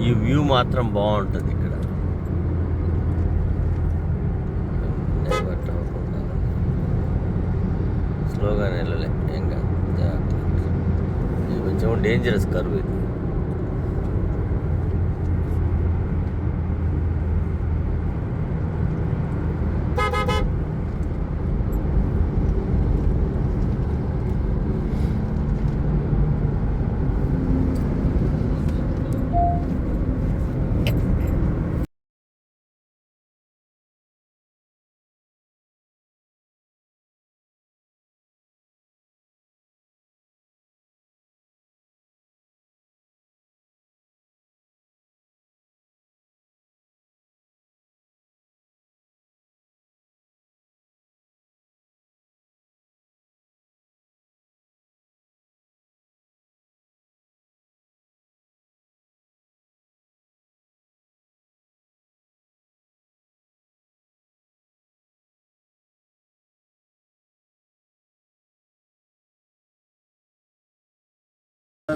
ఈ వ్యూ మాత్రం బాగుంటుంది ఇక్కడ. స్లోగానే వెళ్ళలే, ఏం కాదు, జాగ్రత్త. ఇది కొంచెం డేంజరస్ కర్వ్ ఇది.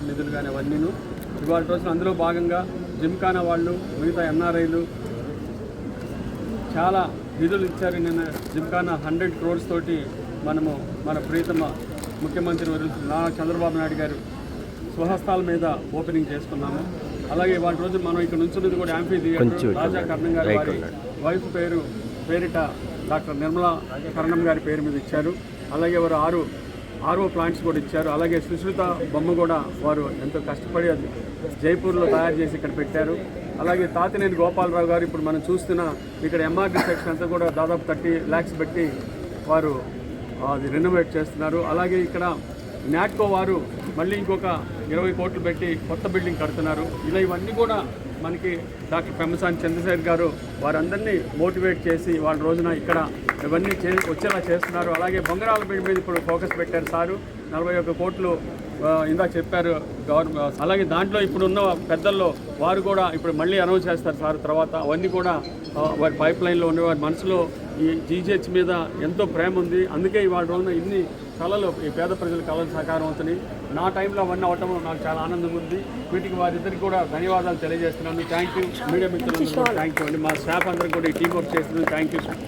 నిధులు కానీ అవన్నీను ఇవాళ రోజున అందులో భాగంగా జిమ్ఖానా వాళ్ళు, మిగతా ఎన్ఆర్ఐలు చాలా నిధులు ఇచ్చారు. నిన్న జిమ్ఖానా 100 crores తోటి మనము మన ప్రియతమ ముఖ్యమంత్రి నారా చంద్రబాబు నాయుడు గారు స్వహస్తాల మీద ఓపెనింగ్ చేసుకున్నాము. అలాగే ఇవాళ రోజు మనం ఇక్కడ నుంచున్నది కూడా యాంఫీ థియేటర్ రాజా కర్ణం గారి వారి వైఫ్ పేరిట డాక్టర్ నిర్మలా కర్ణం గారి పేరు మీద ఇచ్చారు. అలాగే వారు 6 RO ప్లాంట్స్ కూడా ఇచ్చారు. అలాగే సుశ్రుత బొమ్మ కూడా వారు ఎంతో కష్టపడి అది జైపూర్లో తయారు చేసి ఇక్కడ పెట్టారు. అలాగే తాతినేని గోపాలరావు గారు ఇప్పుడు మనం చూస్తున్న ఇక్కడ MRD సెక్షన్ అంతా కూడా దాదాపు 30 lakhs పెట్టి వారు అది రెనోవేట్ చేస్తున్నారు. అలాగే ఇక్కడ నాట్కో వారు మళ్ళీ ఇంకొక 20 కోట్లు పెట్టి కొత్త బిల్డింగ్ కడుతున్నారు. ఇలా ఇవన్నీ కూడా మనకి డాక్టర్ పెమ్మసాని చంద్రశేఖర్ గారు వారందరినీ మోటివేట్ చేసి వాళ్ళ రోజున ఇక్కడ ఇవన్నీ వచ్చేలా చేస్తున్నారు. అలాగే బొంగరాల బిల్డింగ్ మీద ఇప్పుడు ఫోకస్ పెట్టారు సారు. 41 కోట్లు ఇందా చెప్పారు గవర్నమెంట్. అలాగే దాంట్లో ఇప్పుడు ఉన్న పెద్దల్లో వారు కూడా ఇప్పుడు మళ్ళీ అనౌన్స్ చేస్తారు సార్ తర్వాత. అవన్నీ కూడా వారి పైప్ లైన్లో ఉండే వారి మనసులో ఈ GGH మీద ఎంతో ప్రేమ ఉంది. అందుకే ఇవాళ రోజున ఇన్ని కళలు ఈ పేద ప్రజల కళలు సాకారం అవుతున్నాయి. నా టైంలో అవన్నీ అవటం నాకు చాలా ఆనందంగా ఉంది. వీటికి వారిద్దరికి కూడా ధన్యవాదాలు తెలియజేస్తున్నాను. Thank you. మీడియా మిత్రులందరూ కూడా థ్యాంక్ యూ అండి. మా స్టాఫ్ అందరూ కూడా ఈ టీం వర్క్ చేస్తున్నారు. Thank you sir.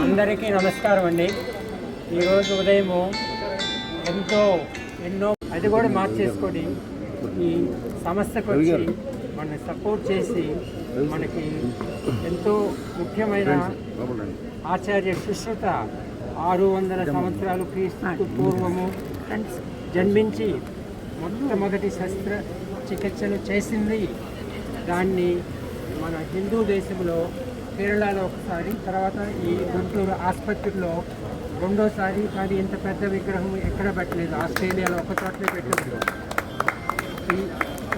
అందరికీ నమస్కారం అండి. ఈరోజు ఉదయము ఎన్నో అది కూడా మార్చేసుకొని ఈ సంస్థకు వచ్చి మన సపోర్ట్ చేసి మనకి ఎంతో ముఖ్యమైన ఆచార్య సుశ్రుత 600 సంవత్సరాలు క్రీస్తు పూర్వము జన్మించి మొట్టమొదటి శస్త్రచికిత్సలు చేసింది. దాన్ని మన హిందూ దేశంలో కేరళలో ఒకసారి, తర్వాత ఈ గుంటూరు ఆసుపత్రిలో రెండోసారి. కానీ ఇంత పెద్ద విగ్రహం ఎక్కడ పెట్టలేదు. ఆస్ట్రేలియాలో ఒక చోట్లే పెట్టలేదు.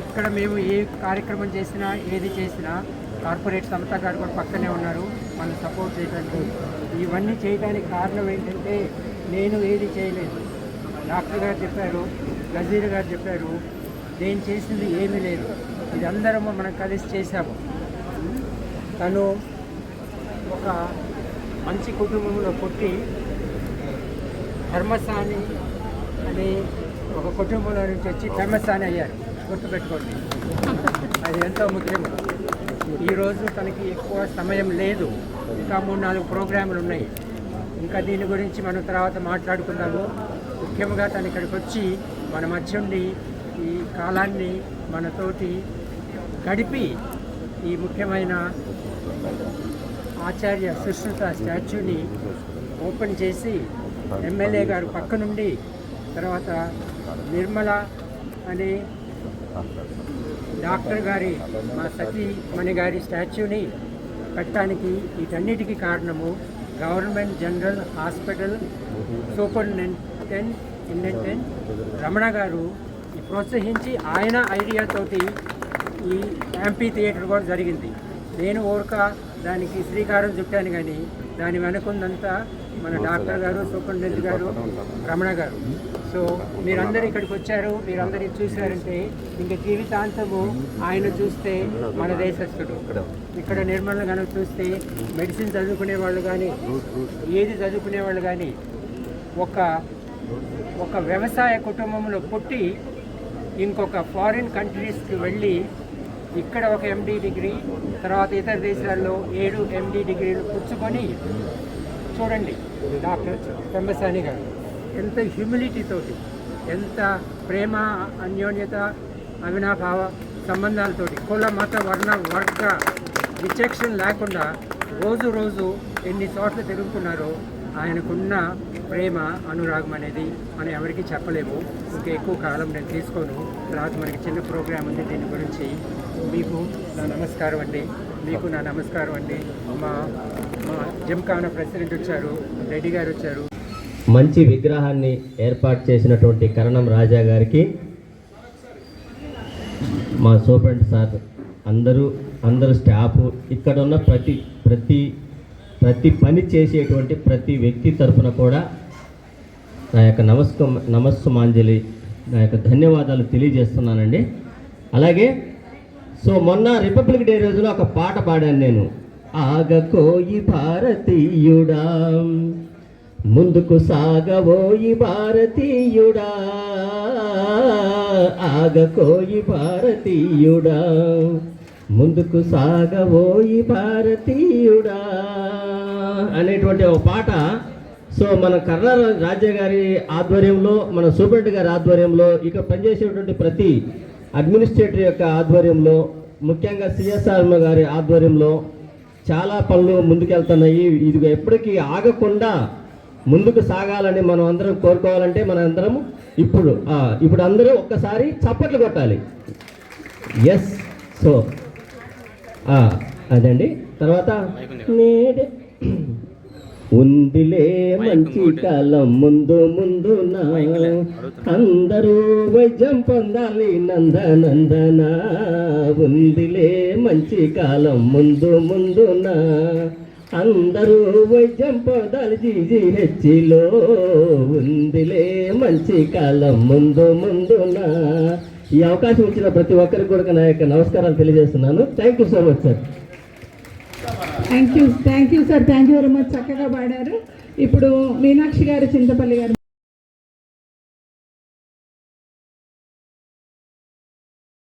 ఇక్కడ మేము ఏ కార్యక్రమం చేసినా ఏది చేసినా కార్పొరేట్ సంస్థ గారు కూడా పక్కనే ఉన్నారు మనం సపోర్ట్ చేయడానికి. ఇవన్నీ చేయడానికి కారణం ఏంటంటే నేను ఏది చేయలేదు. డాక్టర్ గారు చెప్పారు, నజీర్ గారు చెప్పారు, నేను చేసింది ఏమీ లేదు. ఇది అందరము మనం కలిసి చేశాము. తను ఒక మంచి కుటుంబంలో పుట్టి ధర్మసాని అనే ఒక కుటుంబంలో నుంచి వచ్చి ధర్మసాని అయ్యారు. గుర్తుపెట్టుకోండి, అది ఎంతో ముఖ్యం. ఈరోజు తనకి ఎక్కువ సమయం లేదు. ఇంకా 3-4 ప్రోగ్రాములు ఉన్నాయి. ఇంకా దీని గురించి మనం తర్వాత మాట్లాడుకుందాము. ముఖ్యంగా తను ఇక్కడికి వచ్చి మన మధ్య ఉండి ఈ కాలాన్ని మనతోటి గడిపి ఈ ముఖ్యమైన ఆచార్య సుశ్రుత స్టాచ్యూని ఓపెన్ చేసి ఎమ్మెల్యే గారు పక్క నుండి, తర్వాత నిర్మల అనే డాక్టర్ గారి మా సతీమణి గారి స్టాచ్యూని పెట్టడానికి వీటన్నిటికీ కారణము government general hospital superintendent Ramana గారు ప్రోత్సహించి ఆయన ఐడియాతోటి ఈ యాంఫీ థియేటర్ కూడా జరిగింది. నేను ఓరక దానికి శ్రీకారం చుట్టాను, కానీ దాని వెనుకుందంతా మన డాక్టర్ గారు, సూపరింటెండెంట్ గారు, రమణ గారు. సో మీరందరూ ఇక్కడికి వచ్చారు, మీరందరూ చూశారంటే ఇంక జీవితాంతము ఆయన చూస్తే మన దేశస్థుడు. ఇక్కడ నిర్మల కనుక చూస్తే మెడిసిన్ చదువుకునే వాళ్ళు కానీ, ఏది చదువుకునే వాళ్ళు కానీ ఒక వ్యవసాయ కుటుంబంలో పుట్టి ఇంకొక ఫారిన్ కంట్రీస్కి వెళ్ళి ఇక్కడ ఒక ఎండి డిగ్రీ, తర్వాత ఇతర దేశాల్లో 7 ఎండి డిగ్రీలు పుచ్చుకొని చూడండి. డాక్టర్ పెమ్మసాని గారు ఎంత హ్యూమిలిటీతోటి, ఎంత ప్రేమ, అన్యోన్యత, అవినాభావ సంబంధాలతోటి, కుల మత వర్గ విచక్షణ లేకుండా రోజు రోజు ఎన్ని చోట్ల తిరుగుతున్నారో ఆయనకున్న ప్రేమ, అనురాగం అనేది మనం ఎవరికి చెప్పలేము. ఇంకా ఎక్కువ కాలం నేను తీసుకోను. తర్వాత మనకి చిన్న ప్రోగ్రాం ఉంది దీని గురించి. మీకు నా నమస్కారం అండి, మీకు నా నమస్కారం అండి. మా జిమ్ఖానా ప్రెసిడెంట్ వచ్చారు, రెడ్డి గారు వచ్చారు. మంచి విగ్రహాన్ని ఏర్పాటు చేసినటువంటి కరణం రాజా గారికి, మా సూపరింటెండెంట్ సార్, అందరూ స్టాఫ్, ఇక్కడ ఉన్న ప్రతి పని చేసేటువంటి ప్రతి వ్యక్తి తరఫున కూడా నా యొక్క నమస్సుమాంజలి, నా యొక్క ధన్యవాదాలు తెలియజేస్తున్నానండి. అలాగే మొన్న రిపబ్లిక్ డే రోజున ఒక పాట పాడాను నేను. ఆగకోయి భారతీయుడా, ముందుకు సాగబోయి భారతీయుడా, ఆగకోయి భారతీయుడా, ముందుకు సాగబోయి భారతీయుడా అనేటువంటి ఒక పాట. మన కర్ణాల రాజ్య గారి ఆధ్వర్యంలో, మన సూపరింటెండెంట్ గారి ఆధ్వర్యంలో, ఇక పనిచేసేటువంటి ప్రతి అడ్మినిస్ట్రేటర్ యొక్క ఆధ్వర్యంలో, ముఖ్యంగా సిఎస్ఆర్ గారి ఆధ్వర్యంలో చాలా పనులు ముందుకెళ్తున్నాయి. ఇది ఎప్పటికీ ఆగకుండా ముందుకు సాగాలని మనం అందరం కోరుకోవాలంటే మన అందరం ఇప్పుడు అందరూ ఒక్కసారి చప్పట్లు కొట్టాలి. ఎస్. అదండి. తర్వాత నేడే ఉందిలే మంచి కాలం ముందున, అందరూ వైద్యం పొందాలి నందనందన, ఉందిలే మంచి కాలం ముందున, అందరూ వైద్యం పొందాలి జీజీహెచ్లో, ఉందిలే మంచి కాలం ముందున. ఈ అవకాశం ఇచ్చిన ప్రతి ఒక్కరికి కూడా నా యొక్క నమస్కారాలు తెలియజేస్తున్నాను. Thank you so much sir. Thank you sir, thank you very much. చక్కగా పాడారు. ఇప్పుడు మీనాక్షి గారు, చింతపల్లి గారు.